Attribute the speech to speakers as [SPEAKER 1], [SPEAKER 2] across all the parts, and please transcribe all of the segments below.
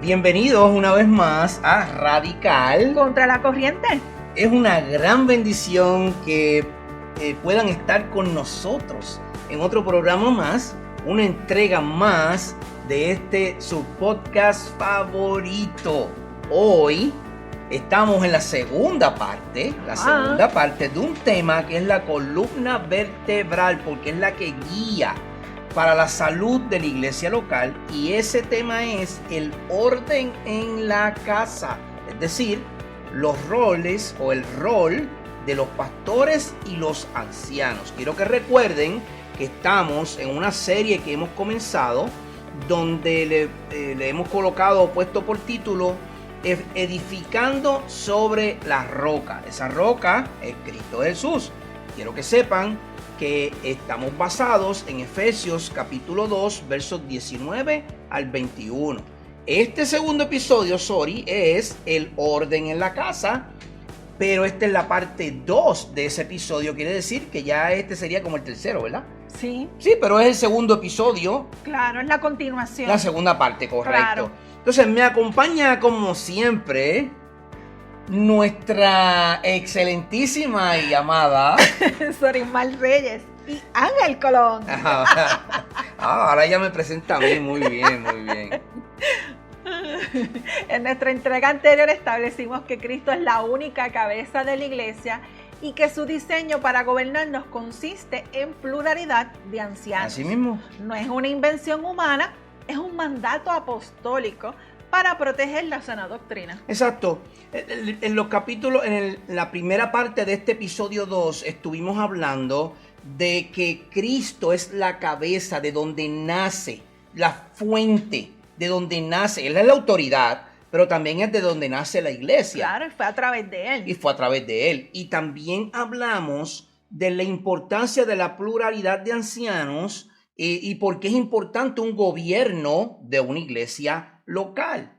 [SPEAKER 1] Bienvenidos una vez más a Radical
[SPEAKER 2] Contra la Corriente.
[SPEAKER 1] Es una gran bendición que puedan estar con nosotros en otro programa más, una entrega más de su podcast favorito. Hoy estamos en la segunda parte de un tema que es la columna vertebral, porque es la que guía para la salud de la iglesia local, y ese tema es el orden en la casa, es decir, los roles o el rol de los pastores y los ancianos. Quiero que recuerden que estamos en una serie que hemos comenzado donde le hemos puesto por título Edificando sobre la roca. Esa roca es Cristo Jesús. Quiero que sepan que estamos basados en Efesios capítulo 2, versos 19 al 21. Este segundo episodio, es el orden en la casa, pero esta es la parte 2 de ese episodio. Quiere decir que ya este sería como el tercero, ¿verdad?
[SPEAKER 2] Sí.
[SPEAKER 1] Sí, pero es el segundo episodio.
[SPEAKER 2] Claro, es la continuación.
[SPEAKER 1] La segunda parte, correcto.
[SPEAKER 2] Claro.
[SPEAKER 1] Entonces me acompaña como siempre nuestra excelentísima y amada
[SPEAKER 2] Sorimar Reyes y Ángel Colón.
[SPEAKER 1] Ahora ya me presenta a mí, muy bien, muy bien.
[SPEAKER 2] En nuestra entrega anterior establecimos que Cristo es la única cabeza de la iglesia y que su diseño para gobernarnos consiste en pluralidad de ancianos.
[SPEAKER 1] Así mismo.
[SPEAKER 2] No es una invención humana, es un mandato apostólico para proteger la sana doctrina.
[SPEAKER 1] Exacto. En los capítulos, la primera parte de este episodio 2, estuvimos hablando de que Cristo es la cabeza de donde nace, la fuente de donde nace. Él es la autoridad, pero también es de donde nace la iglesia.
[SPEAKER 2] Claro, y fue a través de Él.
[SPEAKER 1] Y fue a través de Él. Y también hablamos de la importancia de la pluralidad de ancianos y por qué es importante un gobierno de una iglesia local.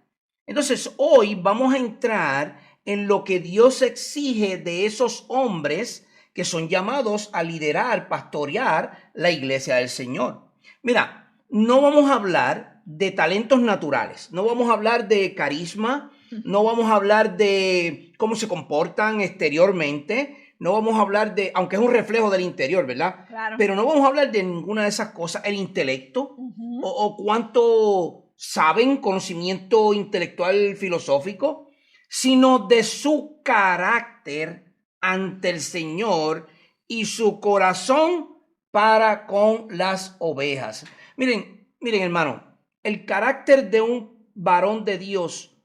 [SPEAKER 1] Entonces, hoy vamos a entrar en lo que Dios exige de esos hombres que son llamados a liderar, pastorear la iglesia del Señor. Mira, no vamos a hablar de talentos naturales, no vamos a hablar de carisma, no vamos a hablar de cómo se comportan exteriormente, no vamos a hablar de, aunque es un reflejo del interior, ¿verdad?
[SPEAKER 2] Claro.
[SPEAKER 1] Pero no vamos a hablar de ninguna de esas cosas, el intelecto o cuánto saben, conocimiento intelectual filosófico, sino de su carácter ante el Señor y su corazón para con las ovejas. Miren, hermano, el carácter de un varón de Dios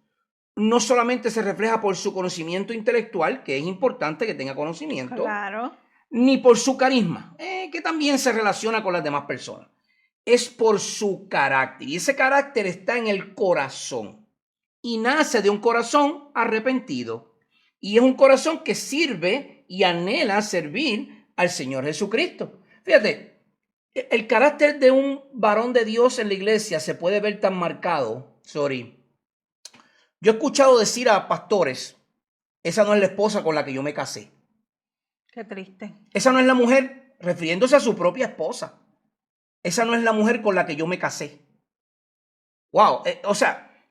[SPEAKER 1] no solamente se refleja por su conocimiento intelectual, que es importante que tenga conocimiento,
[SPEAKER 2] claro,
[SPEAKER 1] ni por su carisma, que también se relaciona con las demás personas. Es por su carácter, y ese carácter está en el corazón y nace de un corazón arrepentido, y es un corazón que sirve y anhela servir al Señor Jesucristo. Fíjate, el carácter de un varón de Dios en la iglesia se puede ver tan marcado. Yo he escuchado decir a pastores: esa no es la esposa con la que yo me casé.
[SPEAKER 2] Qué triste.
[SPEAKER 1] Esa no es la mujer, refiriéndose a su propia esposa. Esa no es la mujer con la que yo me casé. Wow,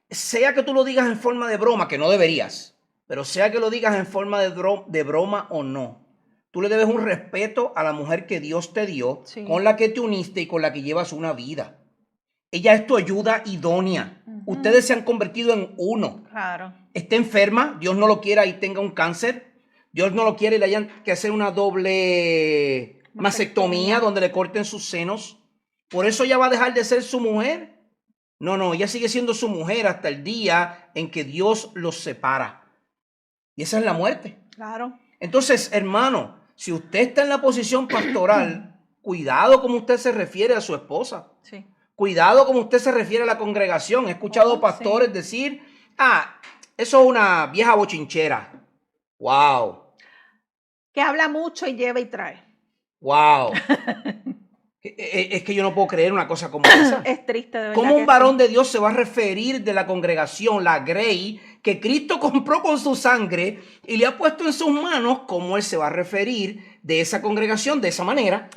[SPEAKER 1] sea que tú lo digas en forma de broma, que no deberías, pero sea que lo digas en forma de broma o no, tú le debes un respeto a la mujer que Dios te dio, sí, con la que te uniste y con la que llevas una vida. Ella es tu ayuda idónea. Ustedes se han convertido en uno.
[SPEAKER 2] Claro.
[SPEAKER 1] Está enferma, Dios no lo quiera y tenga un cáncer. Dios no lo quiere y le hayan que hacer una doble mastectomía donde le corten sus senos. Por eso ella va a dejar de ser su mujer. No, ella sigue siendo su mujer hasta el día en que Dios los separa. Y esa es la muerte.
[SPEAKER 2] Claro.
[SPEAKER 1] Entonces, hermano, si usted está en la posición pastoral, cuidado como usted se refiere a su esposa.
[SPEAKER 2] Sí.
[SPEAKER 1] Cuidado como usted se refiere a la congregación. He escuchado pastores decir: eso es una vieja bochinchera. Wow.
[SPEAKER 2] Que habla mucho y lleva y trae.
[SPEAKER 1] Wow. Es que yo no puedo creer una cosa como esa.
[SPEAKER 2] Es triste, de verdad.
[SPEAKER 1] ¿Cómo un varón de Dios se va a referir de la congregación, la Grey, que Cristo compró con su sangre y le ha puesto en sus manos? ¿Cómo él se va a referir de esa congregación de esa manera?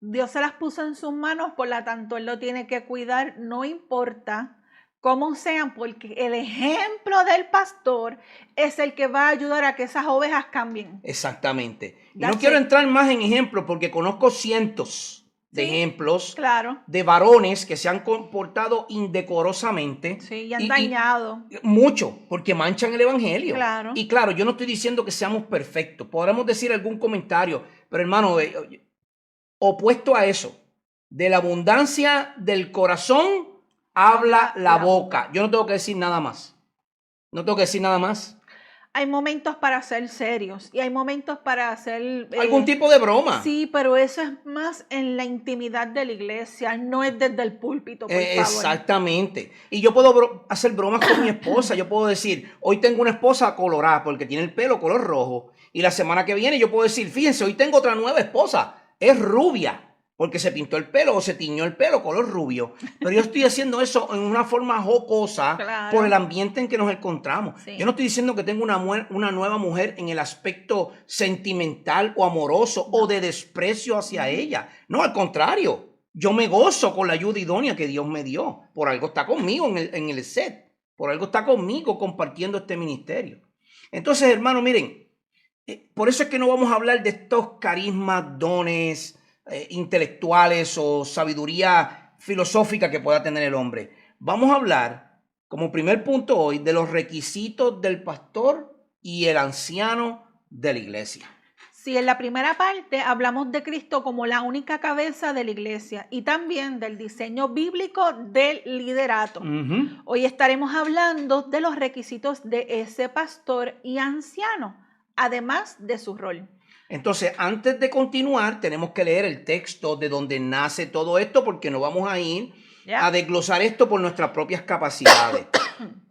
[SPEAKER 2] Dios se las puso en sus manos, por lo tanto él lo tiene que cuidar, no importa como sean, porque el ejemplo del pastor es el que va a ayudar a que esas ovejas cambien.
[SPEAKER 1] Exactamente. Y no
[SPEAKER 2] That's
[SPEAKER 1] quiero
[SPEAKER 2] it.
[SPEAKER 1] entrar más en ejemplos porque conozco cientos de
[SPEAKER 2] Sí,
[SPEAKER 1] ejemplos
[SPEAKER 2] claro.
[SPEAKER 1] de varones que se han comportado indecorosamente.
[SPEAKER 2] Sí, y han dañado.
[SPEAKER 1] Mucho, porque manchan el evangelio.
[SPEAKER 2] Claro.
[SPEAKER 1] Y claro, yo no estoy diciendo que seamos perfectos. Podremos decir algún comentario, pero hermano, opuesto a eso, de la abundancia del corazón habla la boca. Yo no tengo que decir nada más. No tengo que decir nada más.
[SPEAKER 2] Hay momentos para ser serios y hay momentos para hacer...
[SPEAKER 1] Algún tipo de broma.
[SPEAKER 2] Sí, pero eso es más en la intimidad de la iglesia, no es desde el púlpito, por favor.
[SPEAKER 1] Exactamente. Y yo puedo hacer bromas con mi esposa. Yo puedo decir, hoy tengo una esposa colorada porque tiene el pelo color rojo. Y la semana que viene yo puedo decir, fíjense, hoy tengo otra nueva esposa. Es rubia porque se pintó el pelo o se tiñó el pelo color rubio. Pero yo estoy haciendo eso en una forma jocosa, claro, por el ambiente en que nos encontramos. Sí. Yo no estoy diciendo que tengo una nueva mujer en el aspecto sentimental o amoroso o de desprecio hacia ella. No, al contrario. Yo me gozo con la ayuda idónea que Dios me dio. Por algo está conmigo en el set. Por algo está conmigo compartiendo este ministerio. Entonces, hermano, miren, por eso es que no vamos a hablar de estos carismas, dones intelectuales o sabiduría filosófica que pueda tener el hombre. Vamos a hablar, como primer punto hoy, de los requisitos del pastor y el anciano de la iglesia.
[SPEAKER 2] Sí, en la primera parte hablamos de Cristo como la única cabeza de la iglesia y también del diseño bíblico del liderato. Hoy estaremos hablando de los requisitos de ese pastor y anciano, además de su rol.
[SPEAKER 1] Entonces, antes de continuar, tenemos que leer el texto de donde nace todo esto, porque no vamos a ir a desglosar esto por nuestras propias capacidades.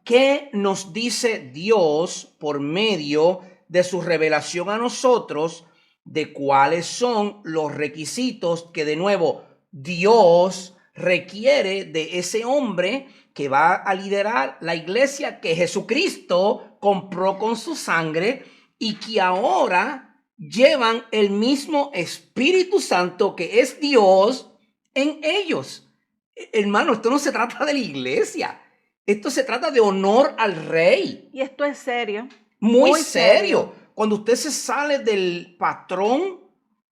[SPEAKER 1] ¿Qué nos dice Dios por medio de su revelación a nosotros de cuáles son los requisitos que, de nuevo, Dios requiere de ese hombre que va a liderar la iglesia que Jesucristo compró con su sangre y que ahora llevan el mismo Espíritu Santo que es Dios en ellos? Hermano, esto no se trata de la iglesia. Esto se trata de honor al rey.
[SPEAKER 2] Y esto es serio.
[SPEAKER 1] Muy serio. Cuando usted se sale del patrón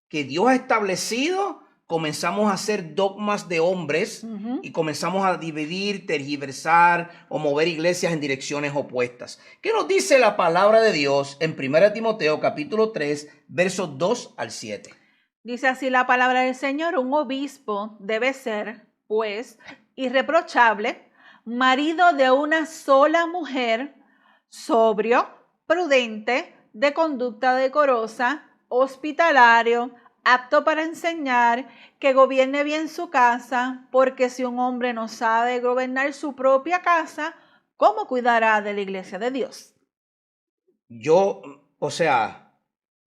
[SPEAKER 1] que Dios ha establecido, comenzamos a hacer dogmas de hombres y comenzamos a dividir, tergiversar o mover iglesias en direcciones opuestas. ¿Qué nos dice la palabra de Dios en 1 Timoteo capítulo 3, versos 2 al 7?
[SPEAKER 2] Dice así la palabra del Señor: un obispo debe ser, pues, irreprochable, marido de una sola mujer, sobrio, prudente, de conducta decorosa, hospitalario, apto para enseñar, que gobierne bien su casa, porque si un hombre no sabe gobernar su propia casa, ¿cómo cuidará de la iglesia de Dios?
[SPEAKER 1] Yo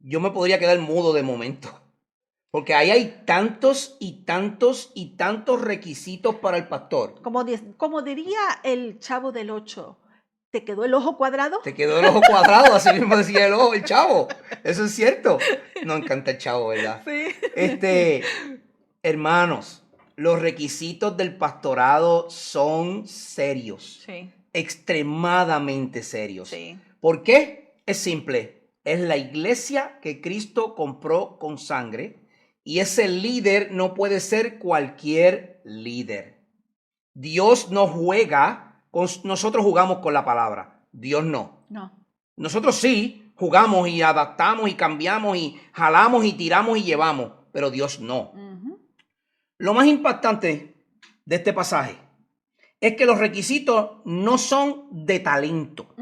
[SPEAKER 1] me podría quedar mudo de momento, porque ahí hay tantos y tantos y tantos requisitos para el pastor.
[SPEAKER 2] Como diría el Chavo del 8, ¿te quedó el ojo cuadrado?
[SPEAKER 1] Te quedó el ojo cuadrado, así mismo decía el Chavo. Eso es cierto. No encanta el Chavo, ¿verdad?
[SPEAKER 2] Sí.
[SPEAKER 1] Hermanos, los requisitos del pastorado son serios.
[SPEAKER 2] Sí.
[SPEAKER 1] Extremadamente serios.
[SPEAKER 2] Sí.
[SPEAKER 1] ¿Por qué? Es simple. Es la iglesia que Cristo compró con sangre y ese líder no puede ser cualquier líder. Dios no juega. Nosotros jugamos con la palabra. Dios no.
[SPEAKER 2] No.
[SPEAKER 1] Nosotros sí jugamos y adaptamos y cambiamos y jalamos y tiramos y llevamos, pero Dios no. Lo más impactante de este pasaje es que los requisitos no son de talento.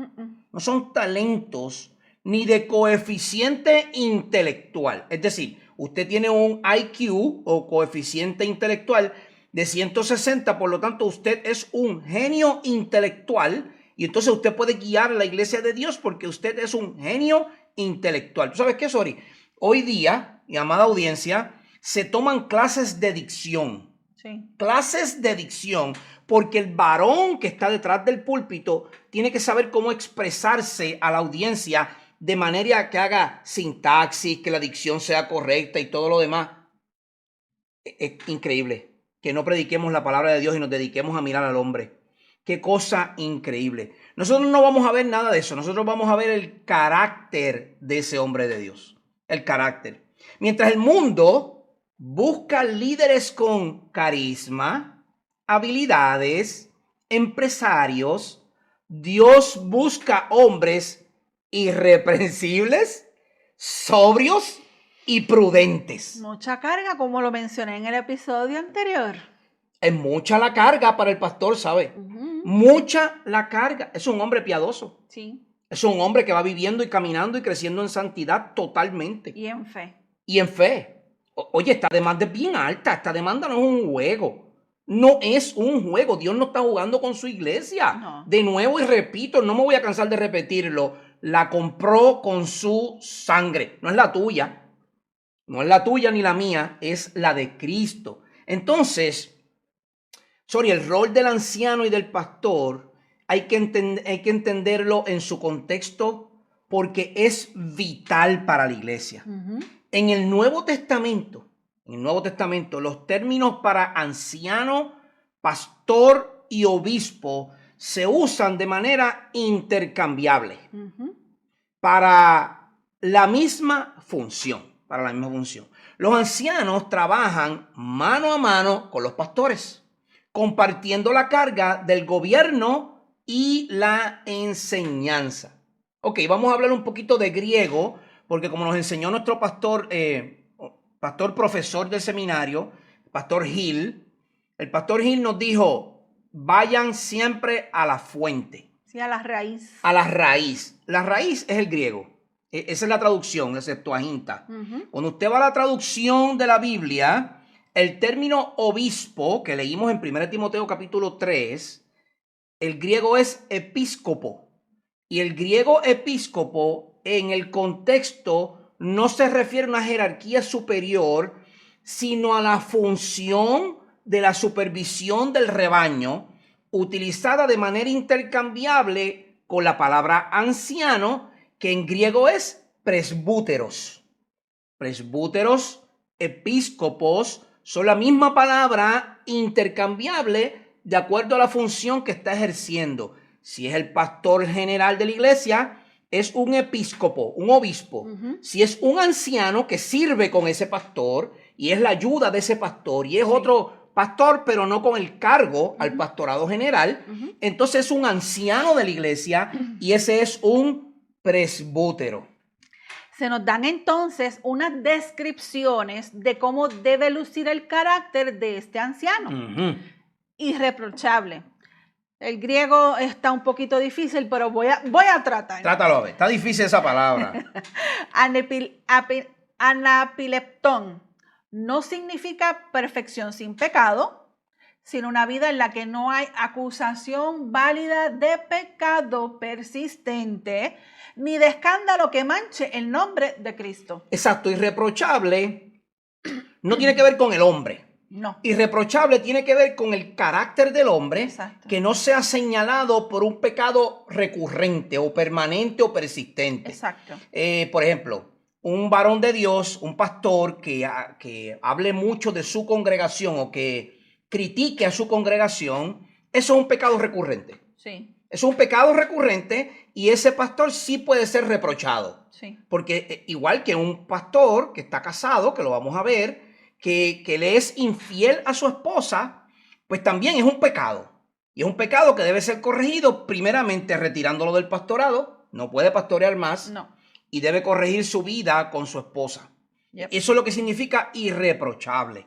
[SPEAKER 1] No son talentos ni de coeficiente intelectual. Es decir, usted tiene un IQ o coeficiente intelectual de 160, por lo tanto usted es un genio intelectual y entonces usted puede guiar a la iglesia de Dios porque usted es un genio intelectual. ¿Tú sabes qué, Sori? Hoy día, mi amada audiencia, se toman clases de dicción.
[SPEAKER 2] Sí.
[SPEAKER 1] Clases de dicción, porque el varón que está detrás del púlpito tiene que saber cómo expresarse a la audiencia de manera que haga sintaxis, que la dicción sea correcta y todo lo demás. Es increíble que no prediquemos la palabra de Dios y nos dediquemos a mirar al hombre. Qué cosa increíble. Nosotros no vamos a ver nada de eso. Nosotros vamos a ver el carácter de ese hombre de Dios. El carácter. Mientras el mundo busca líderes con carisma, habilidades, empresarios, Dios busca hombres irreprensibles, sobrios y prudentes.
[SPEAKER 2] Mucha carga, como lo mencioné en el episodio anterior.
[SPEAKER 1] Es mucha la carga para el pastor, ¿sabe? Mucha la carga. Es un hombre piadoso.
[SPEAKER 2] Sí.
[SPEAKER 1] Es un hombre que va viviendo y caminando y creciendo en santidad totalmente.
[SPEAKER 2] Y en fe.
[SPEAKER 1] Y en fe. Oye, esta demanda es bien alta. Esta demanda no es un juego. No es un juego. Dios no está jugando con su iglesia.
[SPEAKER 2] No.
[SPEAKER 1] De nuevo y repito, no me voy a cansar de repetirlo. La compró con su sangre. No es la tuya. No es la tuya ni la mía. Es la de Cristo. Entonces, el rol del anciano y del pastor hay que entenderlo en su contexto porque es vital para la iglesia. En el Nuevo Testamento, los términos para anciano, pastor y obispo se usan de manera intercambiable para la misma función. Los ancianos trabajan mano a mano con los pastores, compartiendo la carga del gobierno y la enseñanza. Ok, vamos a hablar un poquito de griego, porque como nos enseñó nuestro pastor profesor del seminario, Pastor Hill, el Pastor Hill nos dijo, vayan siempre a la fuente.
[SPEAKER 2] Sí, a la raíz.
[SPEAKER 1] A la raíz. La raíz es el griego. Esa es la traducción, la Septuaginta. Cuando usted va a la traducción de la Biblia, el término obispo, que leímos en 1 Timoteo capítulo 3, el griego es episcopo. Y el griego episcopo, en el contexto, no se refiere a una jerarquía superior, sino a la función de la supervisión del rebaño, utilizada de manera intercambiable con la palabra anciano, que en griego es presbúteros. Presbúteros, episcopos, son la misma palabra intercambiable de acuerdo a la función que está ejerciendo. Si es el pastor general de la iglesia, es un episcopo, un obispo. Si es un anciano que sirve con ese pastor y es la ayuda de ese pastor y es otro pastor, pero no con el cargo al pastorado general, entonces es un anciano de la iglesia y ese es un presbútero.
[SPEAKER 2] Se nos dan entonces unas descripciones de cómo debe lucir el carácter de este anciano. Irreprochable. El griego está un poquito difícil, pero voy a tratar.
[SPEAKER 1] Trátalo a ver, está difícil esa palabra.
[SPEAKER 2] Anapileptón no significa perfección sin pecado, sino una vida en la que no hay acusación válida de pecado persistente, ni de escándalo que manche el nombre de Cristo.
[SPEAKER 1] Exacto, irreprochable no tiene que ver con el hombre.
[SPEAKER 2] No.
[SPEAKER 1] Irreprochable tiene que ver con el carácter del hombre.
[SPEAKER 2] Exacto.
[SPEAKER 1] Que no sea señalado por un pecado recurrente o permanente o persistente.
[SPEAKER 2] Exacto.
[SPEAKER 1] Por ejemplo, un varón de Dios, un pastor que hable mucho de su congregación o que critique a su congregación, eso es un pecado recurrente.
[SPEAKER 2] Sí.
[SPEAKER 1] Es un pecado recurrente y ese pastor sí puede ser reprochado.
[SPEAKER 2] Sí.
[SPEAKER 1] Porque igual que un pastor que está casado, que lo vamos a ver, que le es infiel a su esposa, pues también es un pecado. Y es un pecado que debe ser corregido primeramente retirándolo del pastorado. No puede pastorear más.
[SPEAKER 2] No.
[SPEAKER 1] Y debe corregir su vida con su esposa.
[SPEAKER 2] Yep.
[SPEAKER 1] Eso es lo que significa irreprochable.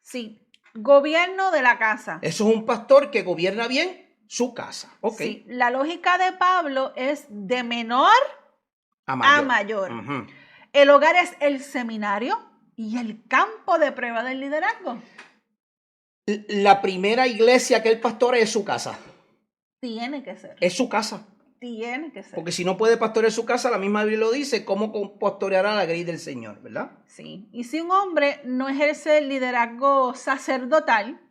[SPEAKER 2] Sí. Gobierno de la casa.
[SPEAKER 1] Eso es un pastor que gobierna bien su casa. Okay.
[SPEAKER 2] Sí. La lógica de Pablo es de menor a mayor. El hogar es el seminario y el campo de prueba del liderazgo.
[SPEAKER 1] La primera iglesia que él pastorea es su casa.
[SPEAKER 2] Tiene que ser.
[SPEAKER 1] Es su casa.
[SPEAKER 2] Tiene que ser.
[SPEAKER 1] Porque si no puede pastorear su casa, la misma Biblia lo dice, ¿cómo pastoreará la grey del Señor? ¿Verdad?
[SPEAKER 2] Sí. Y si un hombre no ejerce el liderazgo sacerdotal,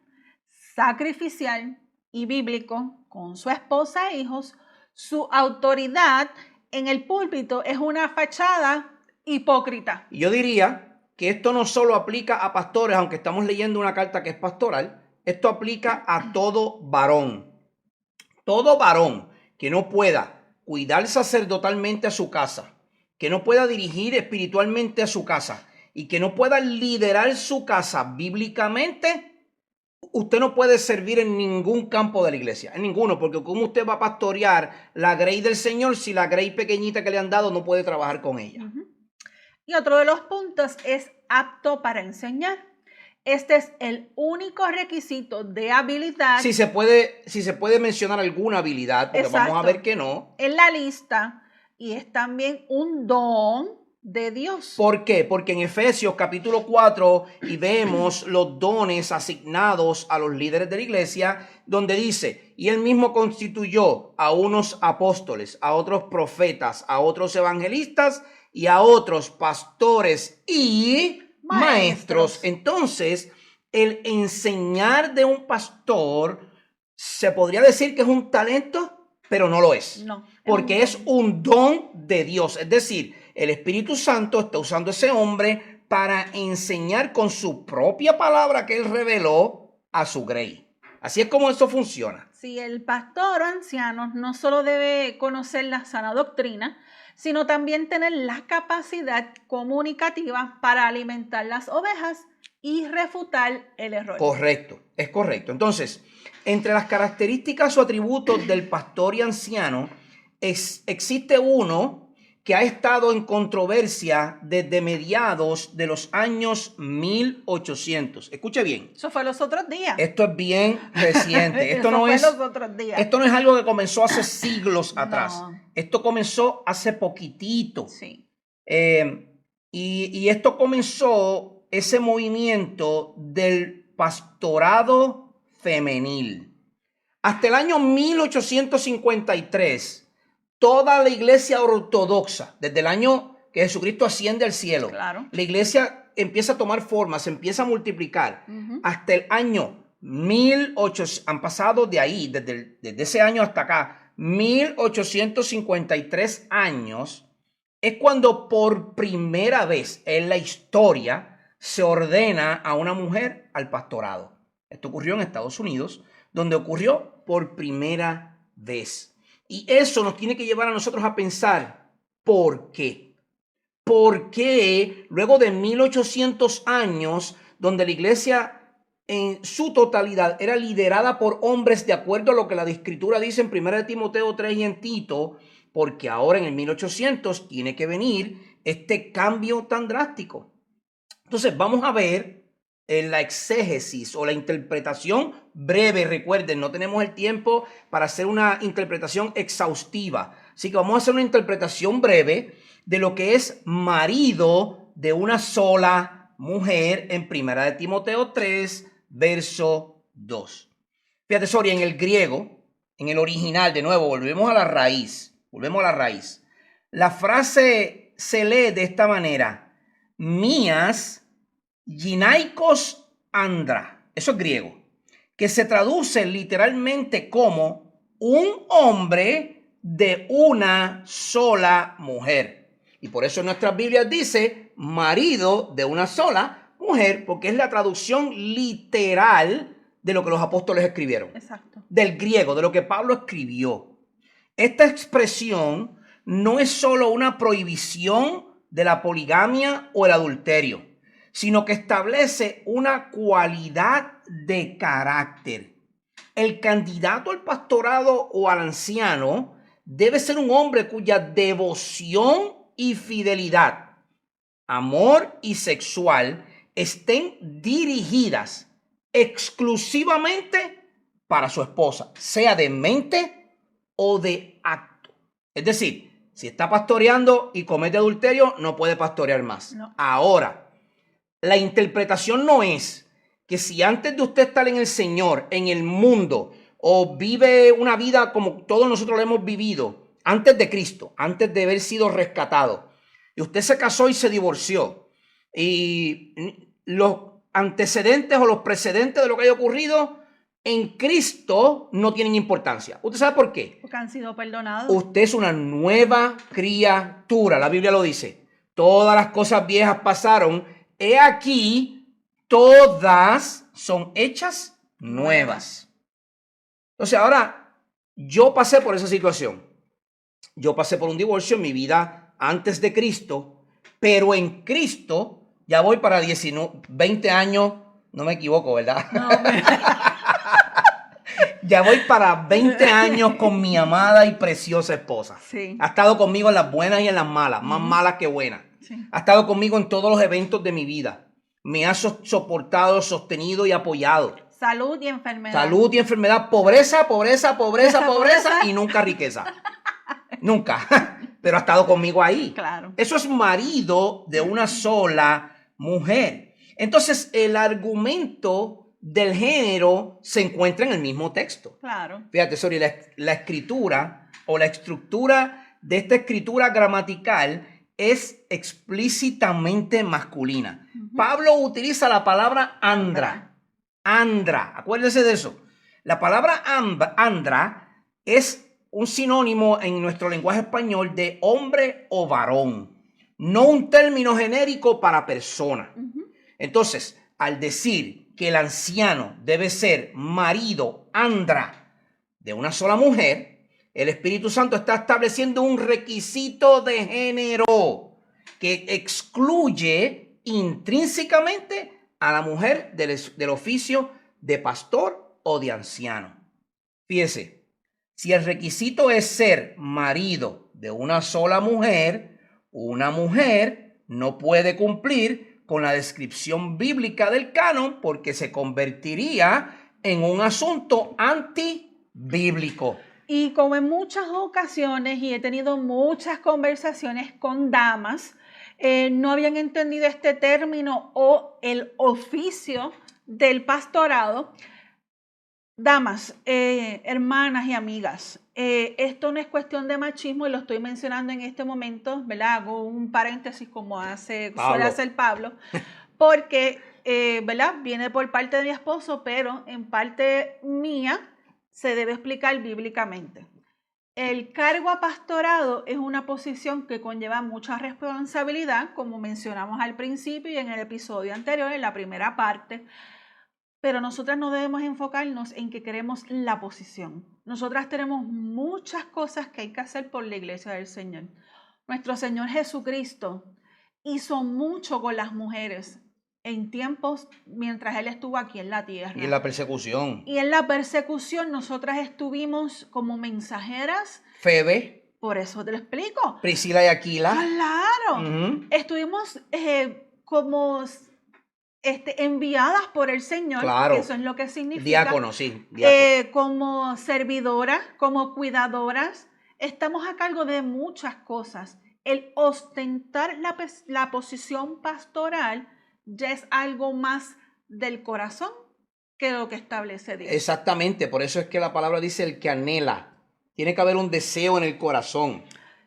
[SPEAKER 2] sacrificial y bíblico con su esposa e hijos, su autoridad en el púlpito es una fachada hipócrita.
[SPEAKER 1] Y yo diría que esto no solo aplica a pastores, aunque estamos leyendo una carta que es pastoral, esto aplica a todo varón. Todo varón que no pueda cuidar sacerdotalmente a su casa, que no pueda dirigir espiritualmente a su casa y que no pueda liderar su casa bíblicamente, usted no puede servir en ningún campo de la iglesia, en ninguno, porque ¿cómo usted va a pastorear la grey del Señor si la grey pequeñita que le han dado no puede trabajar con ella?
[SPEAKER 2] Y otro de los puntos es apto para enseñar. Este es el único requisito de habilidad.
[SPEAKER 1] Si se puede mencionar alguna habilidad, porque
[SPEAKER 2] Exacto.
[SPEAKER 1] vamos a ver que no.
[SPEAKER 2] En la lista, y es también un don de Dios.
[SPEAKER 1] ¿Por qué? Porque en Efesios capítulo 4 y vemos los dones asignados a los líderes de la iglesia, donde dice, y él mismo constituyó a unos apóstoles, a otros profetas, a otros evangelistas y a otros pastores y maestros. Entonces, el enseñar de un pastor se podría decir que es un talento, pero no lo es.
[SPEAKER 2] No,
[SPEAKER 1] porque es un don de Dios. Es decir, el Espíritu Santo está usando a ese hombre para enseñar con su propia palabra que él reveló a su grey. Así es como eso funciona.
[SPEAKER 2] Sí, el pastor o anciano no solo debe conocer la sana doctrina, sino también tener la capacidad comunicativa para alimentar las ovejas y refutar el error.
[SPEAKER 1] Correcto, es correcto. Entonces, entre las características o atributos del pastor y anciano, existe uno que ha estado en controversia desde mediados de los años 1800. Escuche bien.
[SPEAKER 2] Eso fue los otros días.
[SPEAKER 1] Esto es bien reciente. Esto no es
[SPEAKER 2] los otros días.
[SPEAKER 1] Esto no es algo que comenzó hace siglos atrás.
[SPEAKER 2] No.
[SPEAKER 1] Esto comenzó hace poquitito.
[SPEAKER 2] Sí.
[SPEAKER 1] Y esto comenzó ese movimiento del pastorado femenil. Hasta el año 1853, toda la iglesia ortodoxa, desde el año que Jesucristo asciende al cielo,
[SPEAKER 2] claro,
[SPEAKER 1] la iglesia empieza a tomar forma, se empieza a multiplicar. Hasta el año 1800, han pasado de ahí, desde ese año hasta acá, 1853 años, es cuando por primera vez en la historia se ordena a una mujer al pastorado. Esto ocurrió en Estados Unidos, donde ocurrió por primera vez. Y eso nos tiene que llevar a nosotros a pensar, ¿por qué? ¿Por qué luego de 1800 años, donde la iglesia en su totalidad era liderada por hombres de acuerdo a lo que la Escritura dice en 1 Timoteo 3 y en Tito, porque ahora en el 1800 tiene que venir este cambio tan drástico? Entonces vamos a ver en la exégesis o la interpretación breve. Recuerden, no tenemos el tiempo para hacer una interpretación exhaustiva, así que vamos a hacer una interpretación breve de lo que es marido de una sola mujer en 1 Timoteo 3, verso 2. Fíjate, Soria, en el griego, en el original, de nuevo, volvemos a la raíz. La frase se lee de esta manera: mías ginaikos andra. Eso es griego, que se traduce literalmente como un hombre de una sola mujer. Y por eso en nuestras Biblias dice marido de una sola mujer, porque es la traducción literal de lo que los apóstoles escribieron.
[SPEAKER 2] Exacto.
[SPEAKER 1] Del griego, de lo que Pablo escribió. Esta expresión no es solo una prohibición de la poligamia o el adulterio, sino que establece una cualidad de carácter. El candidato al pastorado o al anciano debe ser un hombre cuya devoción y fidelidad, amor y sexual estén dirigidas exclusivamente para su esposa, sea de mente o de acto. Es decir, si está pastoreando y comete adulterio, no puede pastorear más.
[SPEAKER 2] No.
[SPEAKER 1] Ahora, la interpretación no es que si antes de usted estar en el Señor, en el mundo, o vive una vida como todos nosotros lo hemos vivido, antes de Cristo, antes de haber sido rescatado, y usted se casó y se divorció, y los antecedentes o los precedentes de lo que haya ocurrido en Cristo no tienen importancia. ¿Usted sabe por qué?
[SPEAKER 2] Porque han sido perdonados.
[SPEAKER 1] Usted es una nueva criatura, la Biblia lo dice. Todas las cosas viejas pasaron. He aquí, todas son hechas nuevas. Entonces ahora, Yo pasé por esa situación. Yo pasé por un divorcio en mi vida antes de Cristo, pero en Cristo ya voy para 20 años, no me equivoco, ¿verdad?
[SPEAKER 2] No, me...
[SPEAKER 1] Ya voy para 20 años con mi amada y preciosa esposa.
[SPEAKER 2] Sí.
[SPEAKER 1] Ha estado conmigo en las buenas y en las malas, más malas que buenas.
[SPEAKER 2] Sí.
[SPEAKER 1] Ha estado conmigo en todos los eventos de mi vida. Me ha soportado, sostenido y apoyado.
[SPEAKER 2] Salud y enfermedad.
[SPEAKER 1] Salud y enfermedad, pobreza y nunca riqueza. Nunca. Pero ha estado conmigo ahí.
[SPEAKER 2] Claro.
[SPEAKER 1] Eso es marido de una sola mujer. Entonces, el argumento del género se encuentra en el mismo texto.
[SPEAKER 2] Claro.
[SPEAKER 1] Fíjate, sorry, la escritura o la estructura de esta escritura gramatical es explícitamente masculina. Pablo utiliza la palabra andra. Andra, acuérdese de eso. La palabra andra es un sinónimo en nuestro lenguaje español de hombre o varón, no un término genérico para persona. Entonces, al decir que el anciano debe ser marido, andra, de una sola mujer, el Espíritu Santo está estableciendo un requisito de género que excluye intrínsecamente a la mujer del oficio de pastor o de anciano. Fíjese, si el requisito es ser marido de una sola mujer, una mujer no puede cumplir con la descripción bíblica del canon porque se convertiría en un asunto antibíblico.
[SPEAKER 2] Y como en muchas ocasiones, y he tenido muchas conversaciones con damas, no habían entendido este término o el oficio del pastorado. Damas, hermanas y amigas, esto no es cuestión de machismo y lo estoy mencionando en este momento, ¿verdad? Hago un paréntesis como suele hacer Pablo, porque, ¿verdad? Viene por parte de mi esposo, pero en parte mía se debe explicar bíblicamente. El cargo a pastorado es una posición que conlleva mucha responsabilidad, como mencionamos al principio y en el episodio anterior, en la primera parte. Pero nosotras no debemos enfocarnos en que queremos la posición. Nosotras tenemos muchas cosas que hay que hacer por la iglesia del Señor. Nuestro Señor Jesucristo hizo mucho con las mujeres en tiempos mientras Él estuvo aquí en la tierra.
[SPEAKER 1] Y en la persecución.
[SPEAKER 2] Y en la persecución nosotras estuvimos como mensajeras.
[SPEAKER 1] Febe.
[SPEAKER 2] Por eso te lo explico.
[SPEAKER 1] Priscila y Aquila.
[SPEAKER 2] Claro. Estuvimos como... enviadas por el Señor,
[SPEAKER 1] claro.
[SPEAKER 2] Que eso es lo que significa.
[SPEAKER 1] Diácono, sí. Diácono.
[SPEAKER 2] Como servidoras, como cuidadoras, estamos a cargo de muchas cosas. El ostentar la posición pastoral ya es algo más del corazón que lo que establece Dios.
[SPEAKER 1] Exactamente, por eso es que la palabra dice el que anhela. Tiene que haber un deseo en el corazón.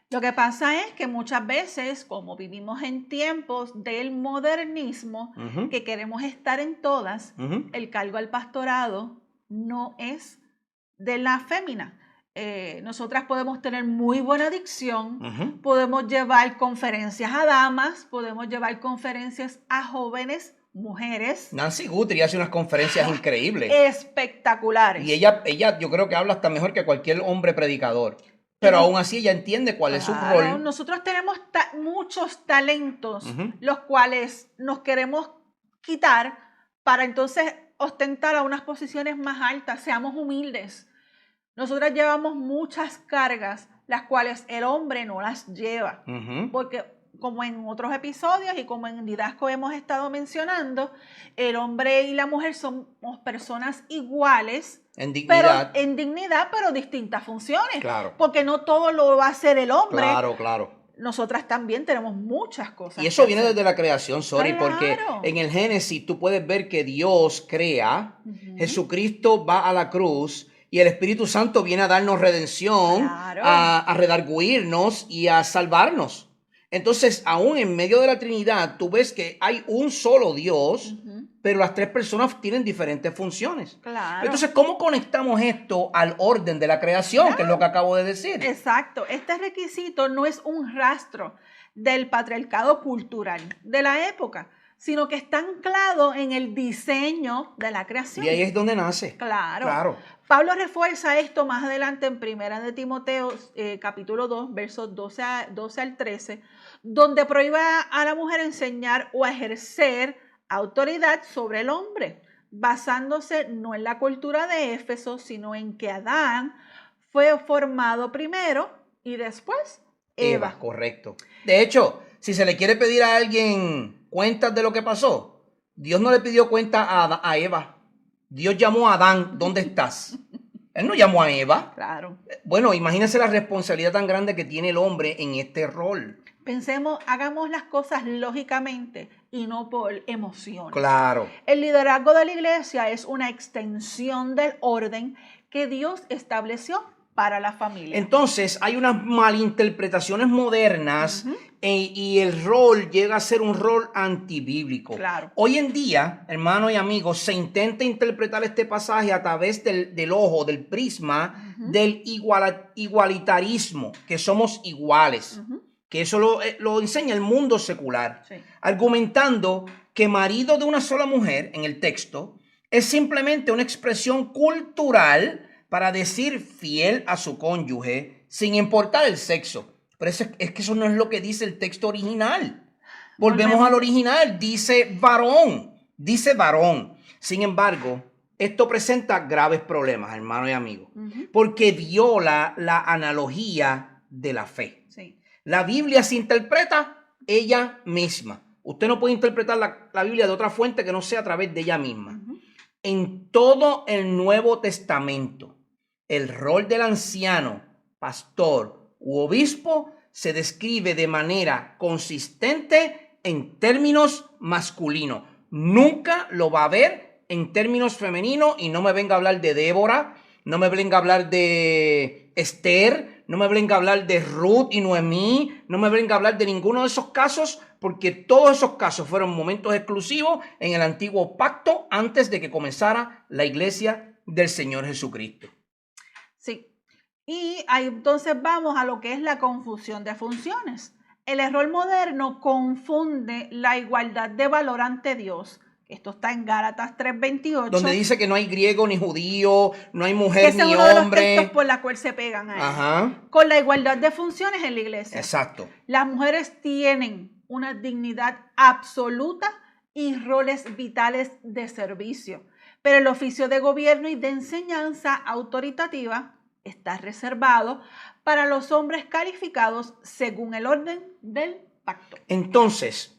[SPEAKER 2] Lo que pasa es que muchas veces, como vivimos en tiempos del modernismo, que queremos estar en todas, el cargo al pastorado no es de la fémina. Nosotras podemos tener muy buena dicción, podemos llevar conferencias a damas, podemos llevar conferencias a jóvenes mujeres.
[SPEAKER 1] Nancy Guthrie hace unas conferencias increíbles.
[SPEAKER 2] Espectaculares.
[SPEAKER 1] Y ella yo creo que habla hasta mejor que cualquier hombre predicador. Pero aún así ella entiende cuál es su rol.
[SPEAKER 2] Nosotros tenemos muchos talentos, los cuales nos queremos quitar para entonces ostentar a unas posiciones más altas. Seamos humildes. Nosotras llevamos muchas cargas, las cuales el hombre no las lleva. Porque como en otros episodios y como en Didasco hemos estado mencionando, el hombre y la mujer somos personas iguales.
[SPEAKER 1] En
[SPEAKER 2] dignidad, pero distintas funciones.
[SPEAKER 1] Claro.
[SPEAKER 2] Porque no todo lo va a hacer el hombre.
[SPEAKER 1] Claro.
[SPEAKER 2] Nosotras también tenemos muchas cosas.
[SPEAKER 1] Y eso viene desde la creación,
[SPEAKER 2] Claro.
[SPEAKER 1] porque en el Génesis tú puedes ver que Dios crea, Jesucristo va a la cruz y el Espíritu Santo viene a darnos redención, a redarguirnos y a salvarnos. Entonces, aún en medio de la Trinidad, tú ves que hay un solo Dios, pero las tres personas tienen diferentes funciones.
[SPEAKER 2] Claro.
[SPEAKER 1] Entonces, ¿cómo conectamos esto al orden de la creación, que es lo que acabo de decir?
[SPEAKER 2] Exacto. Este requisito no es un rastro del patriarcado cultural de la época, sino que está anclado en el diseño de la creación.
[SPEAKER 1] Y ahí es donde nace.
[SPEAKER 2] Claro. Pablo refuerza esto más adelante en 1 de Timoteo, capítulo 2, versos 12 al 13, donde prohíbe a la mujer enseñar o ejercer autoridad sobre el hombre, basándose no en la cultura de Éfeso, sino en que Adán fue formado primero y después Eva.
[SPEAKER 1] Correcto. De hecho, si se le quiere pedir a alguien cuentas de lo que pasó, Dios no le pidió cuenta a Eva. Dios llamó a Adán, ¿dónde estás? Él no llamó a Eva.
[SPEAKER 2] Claro.
[SPEAKER 1] Bueno, imagínense la responsabilidad tan grande que tiene el hombre en este rol.
[SPEAKER 2] Pensemos, hagamos las cosas lógicamente y no por emociones.
[SPEAKER 1] Claro.
[SPEAKER 2] El liderazgo de la iglesia es una extensión del orden que Dios estableció para la familia.
[SPEAKER 1] Entonces, hay unas malinterpretaciones modernas y el rol llega a ser un rol antibíblico.
[SPEAKER 2] Claro.
[SPEAKER 1] Hoy en día, hermanos y amigos, se intenta interpretar este pasaje a través del ojo, del prisma, del igualitarismo, que somos iguales. Que eso lo enseña el mundo secular, sí, argumentando que marido de una sola mujer en el texto es simplemente una expresión cultural para decir fiel a su cónyuge sin importar el sexo. Pero es que eso no es lo que dice el texto original. Volvemos al original, dice varón. Sin embargo, esto presenta graves problemas, hermanos y amigos, porque viola la analogía de la fe.
[SPEAKER 2] Sí.
[SPEAKER 1] La Biblia se interpreta ella misma. Usted no puede interpretar la Biblia de otra fuente que no sea a través de ella misma. En todo el Nuevo Testamento, el rol del anciano, pastor u obispo se describe de manera consistente en términos masculinos. Nunca lo va a ver en términos femeninos, y no me venga a hablar de Débora, no me venga a hablar de Esther, no me venga a hablar de Ruth y Noemí, no me venga a hablar de ninguno de esos casos, porque todos esos casos fueron momentos exclusivos en el antiguo pacto antes de que comenzara la iglesia del Señor Jesucristo.
[SPEAKER 2] Sí, y ahí entonces vamos a lo que es la confusión de funciones. El error moderno confunde la igualdad de valor ante Dios. Esto está en Gálatas 3:28.
[SPEAKER 1] Donde dice que no hay griego ni judío, no hay mujer ni hombre. Ese es uno de los
[SPEAKER 2] textos por la cual se pegan a él.
[SPEAKER 1] Ajá.
[SPEAKER 2] Con la igualdad de funciones en la iglesia.
[SPEAKER 1] Exacto.
[SPEAKER 2] Las mujeres tienen una dignidad absoluta y roles vitales de servicio. Pero el oficio de gobierno y de enseñanza autoritativa está reservado para los hombres calificados según el orden del pacto.
[SPEAKER 1] Entonces,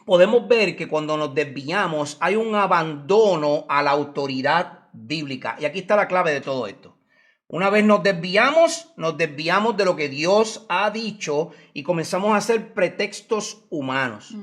[SPEAKER 1] podemos ver que cuando nos desviamos hay un abandono a la autoridad bíblica. Y aquí está la clave de todo esto. Una vez nos desviamos de lo que Dios ha dicho y comenzamos a hacer pretextos humanos.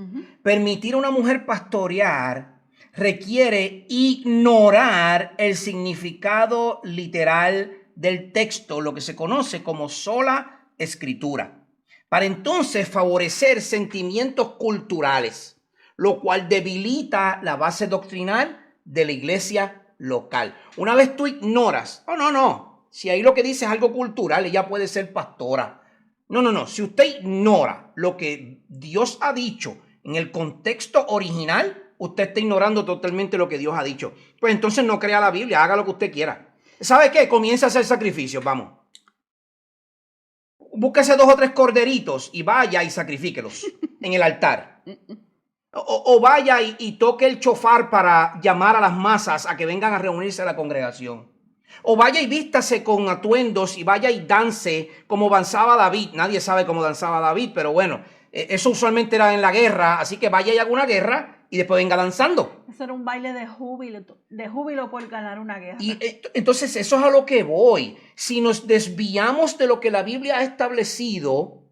[SPEAKER 1] Permitir a una mujer pastorear requiere ignorar el significado literal del texto, lo que se conoce como sola escritura, para entonces favorecer sentimientos culturales, lo cual debilita la base doctrinal de la iglesia local. Una vez tú ignoras, no, si ahí lo que dice es algo cultural, ella puede ser pastora. No, si usted ignora lo que Dios ha dicho en el contexto original, usted está ignorando totalmente lo que Dios ha dicho. Pues entonces no crea la Biblia, haga lo que usted quiera. ¿Sabe qué? Comienza a hacer sacrificios, vamos. Búsquese 2 o 3 corderitos y vaya y sacrifíquelos en el altar. O vaya y toque el chofar para llamar a las masas a que vengan a reunirse a la congregación. O vaya y vístase con atuendos y vaya y dance como danzaba David. Nadie sabe cómo danzaba David, pero bueno, eso usualmente era en la guerra, así que vaya y haga una guerra y después venga danzando.
[SPEAKER 2] Eso era un baile de júbilo por ganar una guerra.
[SPEAKER 1] Y entonces eso es a lo que voy. Si nos desviamos de lo que la Biblia ha establecido,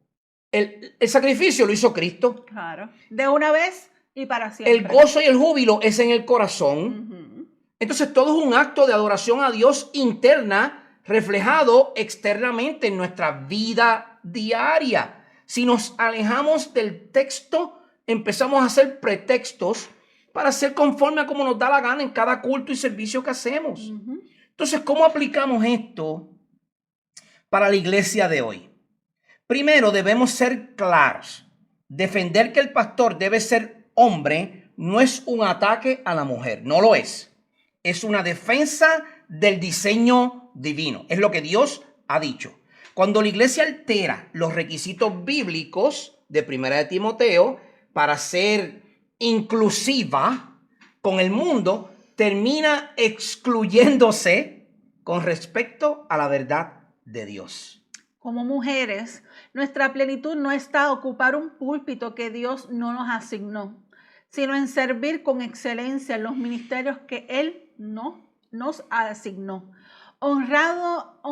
[SPEAKER 1] el sacrificio lo hizo Cristo.
[SPEAKER 2] Claro, de una vez y para siempre.
[SPEAKER 1] El gozo y el júbilo es en el corazón. Entonces todo es un acto de adoración a Dios interna, reflejado externamente en nuestra vida diaria. Si nos alejamos del texto, empezamos a hacer pretextos para ser conforme a como nos da la gana en cada culto y servicio que hacemos. Entonces, ¿cómo aplicamos esto para la iglesia de hoy? Primero, debemos ser claros. Defender que el pastor debe ser hombre no es un ataque a la mujer, no lo es. Es una defensa del diseño divino. Es lo que Dios ha dicho. Cuando la iglesia altera los requisitos bíblicos de Primera de Timoteo para ser inclusiva con el mundo, termina excluyéndose con respecto a la verdad de Dios.
[SPEAKER 2] Como mujeres, nuestra plenitud no está en ocupar un púlpito que Dios no nos asignó, sino en servir con excelencia en los ministerios que Él no nos asignó, honrando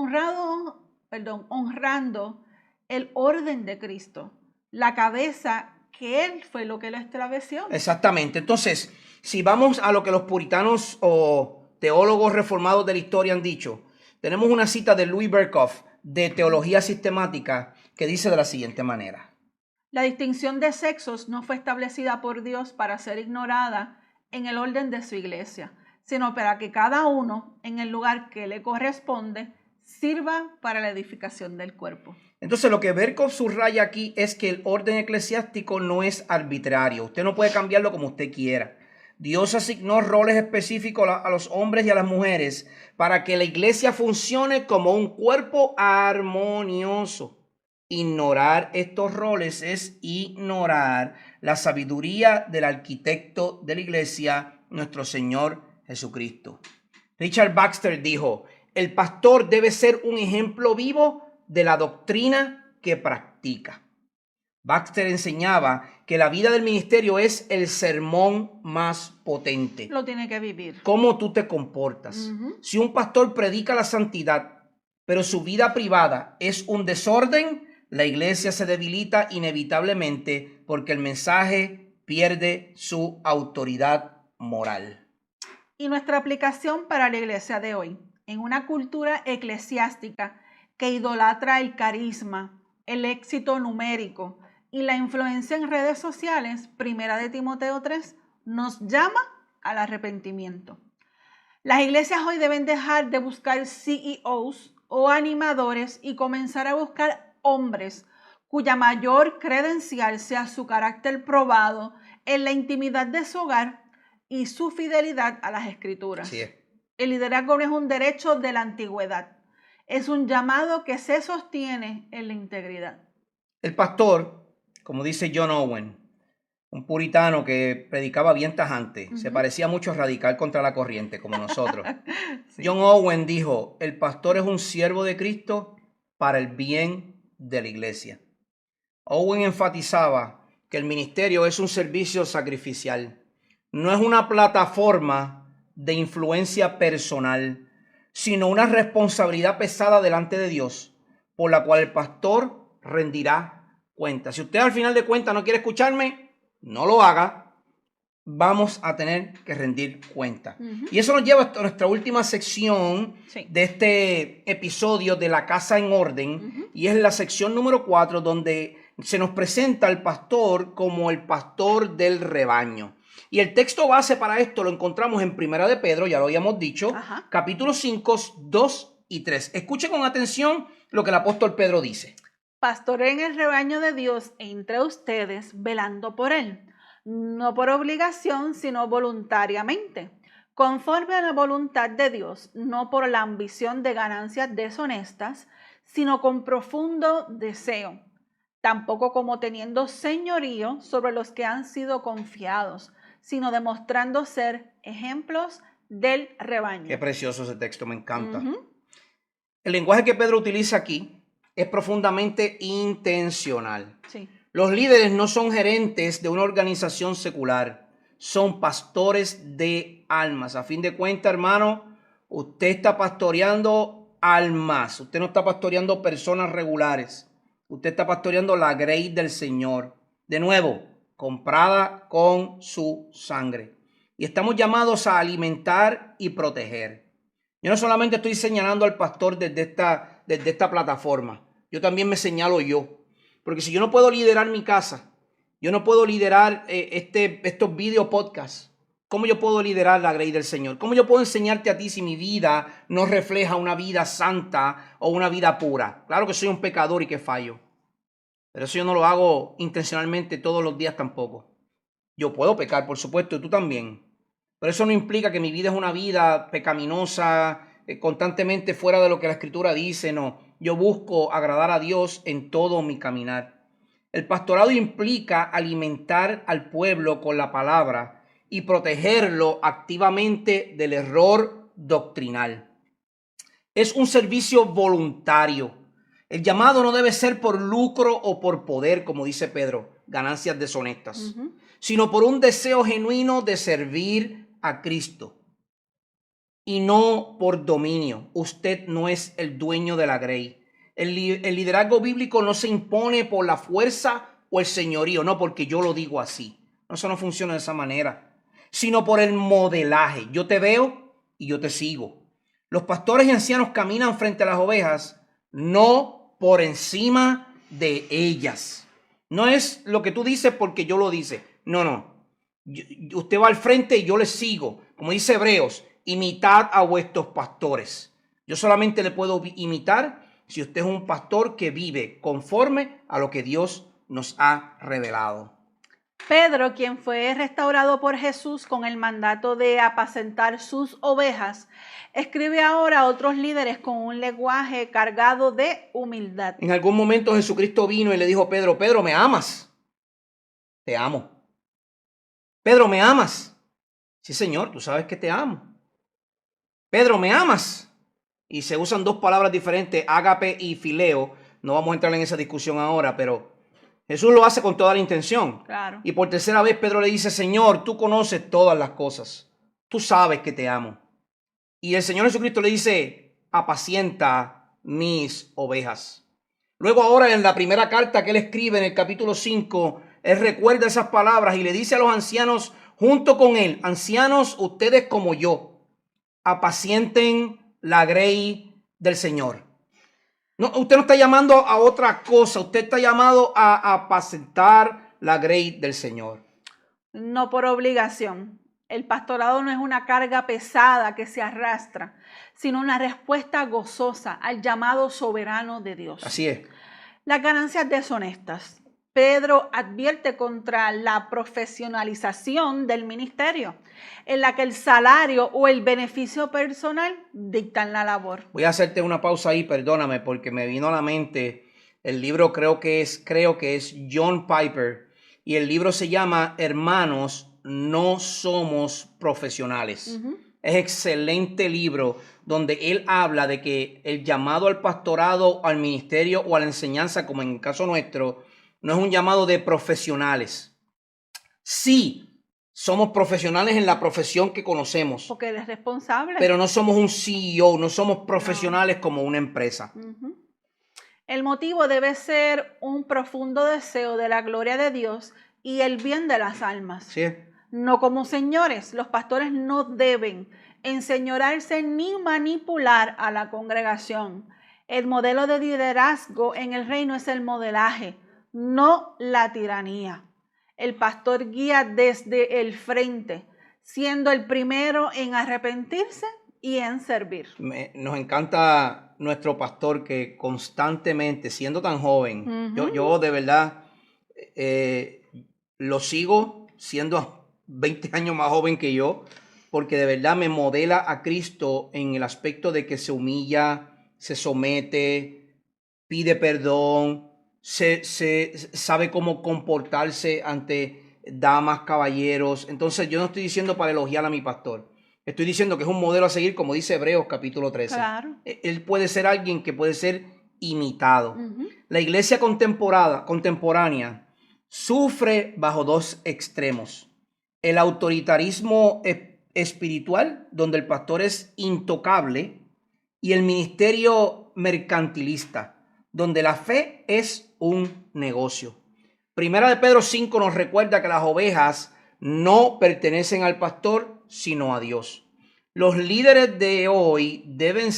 [SPEAKER 2] el orden de Cristo, la cabeza que Él fue lo que lo estableció.
[SPEAKER 1] Exactamente. Entonces, si vamos a lo que los puritanos o teólogos reformados de la historia han dicho, tenemos una cita de Louis Berkhoff de Teología Sistemática que dice de la siguiente manera:
[SPEAKER 2] la distinción de sexos no fue establecida por Dios para ser ignorada en el orden de su iglesia, sino para que cada uno, en el lugar que le corresponde, sirva para la edificación del cuerpo.
[SPEAKER 1] Entonces, lo que Berkhoff subraya aquí es que el orden eclesiástico no es arbitrario. Usted no puede cambiarlo como usted quiera. Dios asignó roles específicos a los hombres y a las mujeres para que la iglesia funcione como un cuerpo armonioso. Ignorar estos roles es ignorar la sabiduría del arquitecto de la iglesia, nuestro Señor Jesucristo. Richard Baxter dijo: el pastor debe ser un ejemplo vivo de la doctrina que practica. Baxter enseñaba que la vida del ministerio es el sermón más potente.
[SPEAKER 2] Lo tiene que vivir.
[SPEAKER 1] ¿Cómo tú te comportas? Si un pastor predica la santidad, pero su vida privada es un desorden, la iglesia se debilita inevitablemente porque el mensaje pierde su autoridad moral.
[SPEAKER 2] Y nuestra aplicación para la iglesia de hoy, en una cultura eclesiástica que idolatra el carisma, el éxito numérico y la influencia en redes sociales, Primera de Timoteo 3 nos llama al arrepentimiento. Las iglesias hoy deben dejar de buscar CEOs o animadores y comenzar a buscar hombres cuya mayor credencial sea su carácter probado en la intimidad de su hogar y su fidelidad a las Escrituras.
[SPEAKER 1] Sí.
[SPEAKER 2] El liderazgo no es un derecho de la antigüedad, es un llamado que se sostiene en la integridad.
[SPEAKER 1] El pastor, como dice John Owen, un puritano que predicaba bien tajante, se parecía mucho a Radical contra la Corriente, como nosotros. Sí. John Owen dijo: el pastor es un siervo de Cristo para el bien de la iglesia. Owen enfatizaba que el ministerio es un servicio sacrificial, no es una plataforma de influencia personal, sino una responsabilidad pesada delante de Dios, por la cual el pastor rendirá cuenta. Si usted al final de cuentas no quiere escucharme, no lo haga. Vamos a tener que rendir cuenta. Y eso nos lleva a nuestra última sección de este episodio de La Casa en Orden. Y es la sección número 4, donde se nos presenta al pastor como el pastor del rebaño. Y el texto base para esto lo encontramos en Primera de Pedro, ya lo habíamos dicho, capítulo 5, 2 y 3. Escuche con atención lo que el apóstol Pedro dice.
[SPEAKER 2] Pastoreen el rebaño de Dios entre ustedes, velando por él, no por obligación, sino voluntariamente, conforme a la voluntad de Dios, no por la ambición de ganancias deshonestas, sino con profundo deseo, tampoco como teniendo señorío sobre los que han sido confiados, sino demostrando ser ejemplos del rebaño.
[SPEAKER 1] Qué precioso ese texto, me encanta. El lenguaje que Pedro utiliza aquí es profundamente intencional.
[SPEAKER 2] Sí.
[SPEAKER 1] Los líderes no son gerentes de una organización secular, son pastores de almas. A fin de cuentas, hermano, usted está pastoreando almas. Usted no está pastoreando personas regulares. Usted está pastoreando la grey del Señor. De nuevo, comprada con su sangre. Y estamos llamados a alimentar y proteger. Yo no solamente estoy señalando al pastor desde esta plataforma. Yo también me señalo yo. Porque si yo no puedo liderar mi casa, yo no puedo liderar estos video podcasts, ¿cómo yo puedo liderar la grey del Señor? ¿Cómo yo puedo enseñarte a ti si mi vida no refleja una vida santa o una vida pura? Claro que soy un pecador y que fallo. Pero eso yo no lo hago intencionalmente todos los días tampoco. Yo puedo pecar, por supuesto, y tú también. Pero eso no implica que mi vida es una vida pecaminosa, constantemente fuera de lo que la Escritura dice. No, yo busco agradar a Dios en todo mi caminar. El pastorado implica alimentar al pueblo con la palabra y protegerlo activamente del error doctrinal. Es un servicio voluntario. El llamado no debe ser por lucro o por poder, como dice Pedro, ganancias deshonestas, sino por un deseo genuino de servir a Cristo y no por dominio. Usted no es el dueño de la grey. El liderazgo bíblico no se impone por la fuerza o el señorío, no porque yo lo digo así. Eso no funciona de esa manera, sino por el modelaje. Yo te veo y yo te sigo. Los pastores y ancianos caminan frente a las ovejas, no por encima de ellas. No es lo que tú dices porque yo lo dice. No. Usted va al frente y yo le sigo. Como dice Hebreos, imitad a vuestros pastores. Yo solamente le puedo imitar si usted es un pastor que vive conforme a lo que Dios nos ha revelado.
[SPEAKER 2] Pedro, quien fue restaurado por Jesús con el mandato de apacentar sus ovejas, escribe ahora a otros líderes con un lenguaje cargado de humildad.
[SPEAKER 1] En algún momento Jesucristo vino y le dijo a Pedro, Pedro, ¿me amas? Te amo. Pedro, ¿me amas? Sí, Señor, tú sabes que te amo. Pedro, ¿me amas? Y se usan dos palabras diferentes, ágape y fileo. No vamos a entrar en esa discusión ahora, pero Jesús lo hace con toda la intención.
[SPEAKER 2] Claro.
[SPEAKER 1] Y por tercera vez Pedro le dice, Señor, tú conoces todas las cosas. Tú sabes que te amo. Y el Señor Jesucristo le dice, apacienta mis ovejas. Luego ahora en la primera carta que él escribe en el capítulo 5, él recuerda esas palabras y le dice a los ancianos junto con él, ancianos, ustedes como yo, apacienten la grey del Señor. No, usted no está llamando a otra cosa, usted está llamado a apacentar la grey del Señor.
[SPEAKER 2] No por obligación. El pastorado no es una carga pesada que se arrastra, sino una respuesta gozosa al llamado soberano de Dios.
[SPEAKER 1] Así es.
[SPEAKER 2] Las ganancias deshonestas. Pedro advierte contra la profesionalización del ministerio, en la que el salario o el beneficio personal dictan la labor.
[SPEAKER 1] Voy a hacerte una pausa ahí, perdóname, porque me vino a la mente el libro, creo que es John Piper, y el libro se llama Hermanos, no somos profesionales. Es excelente libro donde él habla de que el llamado al pastorado, al ministerio o a la enseñanza, como en el caso nuestro, no es un llamado de profesionales. Sí, somos profesionales en la profesión que conocemos.
[SPEAKER 2] Porque eres responsable.
[SPEAKER 1] Pero no somos un CEO, no somos profesionales como una empresa.
[SPEAKER 2] El motivo debe ser un profundo deseo de la gloria de Dios y el bien de las almas.
[SPEAKER 1] Sí.
[SPEAKER 2] No como señores. Los pastores no deben enseñorearse ni manipular a la congregación. El modelo de liderazgo en el reino es el modelaje, no la tiranía. El pastor guía desde el frente, siendo el primero en arrepentirse y en servir.
[SPEAKER 1] Nos encanta nuestro pastor que constantemente, siendo tan joven, yo de verdad lo sigo siendo 20 años más joven que yo, porque de verdad me modela a Cristo en el aspecto de que se humilla, se somete, pide perdón, se sabe cómo comportarse ante damas, caballeros. Entonces yo no estoy diciendo para elogiar a mi pastor. Estoy diciendo que es un modelo a seguir, como dice Hebreos capítulo 13.
[SPEAKER 2] Claro.
[SPEAKER 1] Él puede ser alguien que puede ser imitado. La iglesia contemporánea sufre bajo dos extremos. El autoritarismo espiritual, donde el pastor es intocable, y el ministerio mercantilista, donde la fe es un negocio. Primera de Pedro 5 nos recuerda que las ovejas no pertenecen al pastor, sino a Dios. Los líderes de hoy deben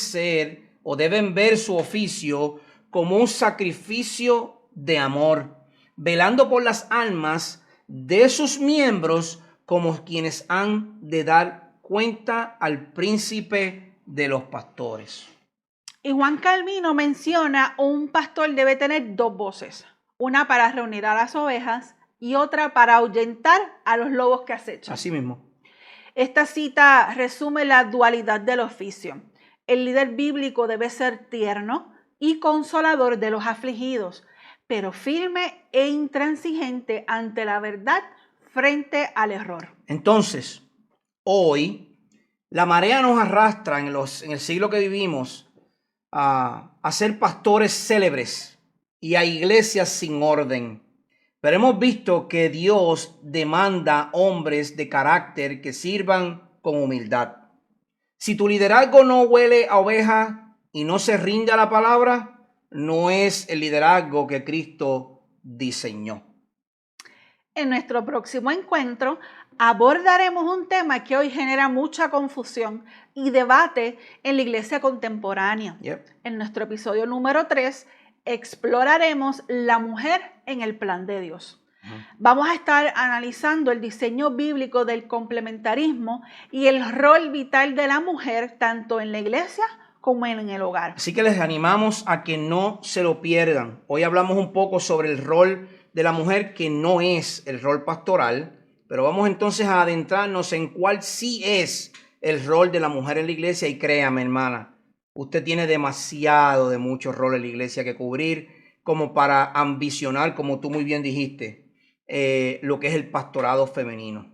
[SPEAKER 1] ver su oficio como un sacrificio de amor, velando por las almas de sus miembros como quienes han de dar cuenta al príncipe de los pastores.
[SPEAKER 2] Y Juan Calvino menciona un pastor debe tener dos voces, una para reunir a las ovejas y otra para ahuyentar a los lobos que acechan.
[SPEAKER 1] Así mismo.
[SPEAKER 2] Esta cita resume la dualidad del oficio. El líder bíblico debe ser tierno y consolador de los afligidos, pero firme e intransigente ante la verdad frente al error.
[SPEAKER 1] Entonces, hoy, la marea nos arrastra en el siglo que vivimos a ser pastores célebres y a iglesias sin orden. Pero hemos visto que Dios demanda hombres de carácter que sirvan con humildad. Si tu liderazgo no huele a oveja y no se rinde a la palabra, no es el liderazgo que Cristo diseñó.
[SPEAKER 2] En nuestro próximo encuentro abordaremos un tema que hoy genera mucha confusión y debate en la iglesia contemporánea. En nuestro episodio número 3 exploraremos la mujer en el plan de Dios. Vamos a estar analizando el diseño bíblico del complementarismo y el rol vital de la mujer tanto en la iglesia como en el hogar.
[SPEAKER 1] Así que les animamos a que no se lo pierdan. Hoy hablamos un poco sobre el rol de la mujer, que no es el rol pastoral, pero vamos entonces a adentrarnos en cuál sí es el rol de la mujer en la iglesia. Y créame, hermana, usted tiene demasiado de muchos roles en la iglesia que cubrir como para ambicionar, como tú muy bien dijiste, lo que es el pastorado femenino.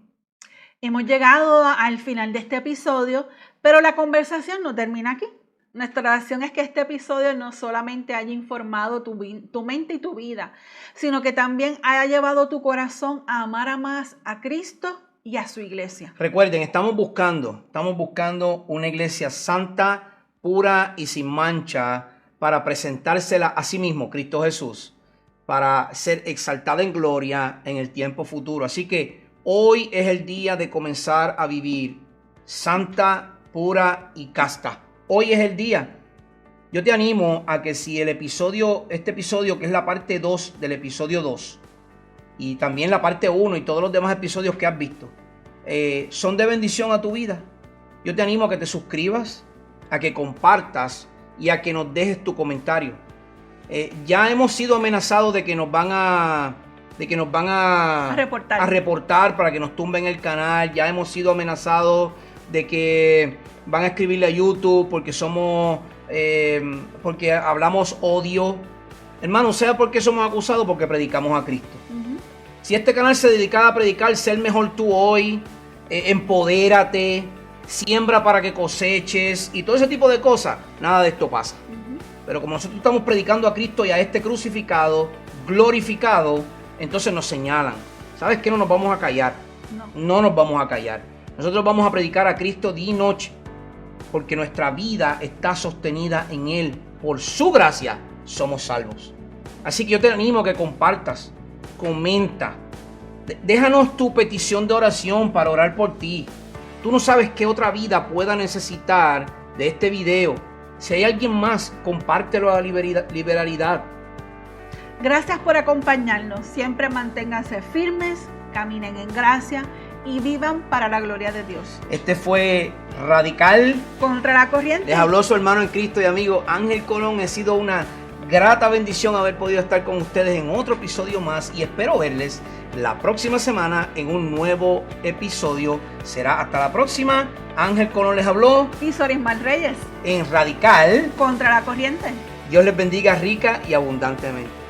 [SPEAKER 2] Hemos llegado al final de este episodio, pero la conversación no termina aquí. Nuestra oración es que este episodio no solamente haya informado tu mente y tu vida, sino que también haya llevado tu corazón a amar más a Cristo y a su iglesia.
[SPEAKER 1] Recuerden, estamos buscando una iglesia santa, pura y sin mancha para presentársela a sí mismo, Cristo Jesús, para ser exaltada en gloria en el tiempo futuro. Así que hoy es el día de comenzar a vivir santa, pura y casta. Hoy es el día. Yo te animo a que si este episodio que es la parte 2 del episodio 2 y también la parte 1 y todos los demás episodios que has visto son de bendición a tu vida, yo te animo a que te suscribas, a que compartas y a que nos dejes tu comentario. Ya hemos sido amenazados de que nos van a reportar para que nos tumben el canal. Ya hemos sido amenazados de que van a escribirle a YouTube porque hablamos odio. Hermano, sea porque somos acusados, porque predicamos a Cristo. Si este canal se dedicara a predicar, ser mejor tú hoy, empodérate, siembra para que coseches y todo ese tipo de cosas, nada de esto pasa. Pero como nosotros estamos predicando a Cristo y a este crucificado, glorificado, entonces nos señalan. ¿Sabes qué? No nos vamos a callar. No nos vamos a callar. Nosotros vamos a predicar a Cristo día y noche, porque nuestra vida está sostenida en Él. Por su gracia somos salvos. Así que yo te animo a que compartas, comenta. Déjanos tu petición de oración para orar por ti. Tú no sabes qué otra vida pueda necesitar de este video. Si hay alguien más, compártelo a liberalidad.
[SPEAKER 2] Gracias por acompañarnos. Siempre manténganse firmes, caminen en gracia y vivan para la gloria de Dios.
[SPEAKER 1] Este fue Radical
[SPEAKER 2] Contra la Corriente.
[SPEAKER 1] Les habló su hermano en Cristo y amigo Ángel Colón. Ha sido una grata bendición haber podido estar con ustedes en otro episodio más y espero verles la próxima semana en un nuevo episodio. Será hasta la próxima. Ángel Colón les habló.
[SPEAKER 2] Y Sorismal Reyes.
[SPEAKER 1] En Radical
[SPEAKER 2] Contra la Corriente.
[SPEAKER 1] Dios les bendiga rica y abundantemente.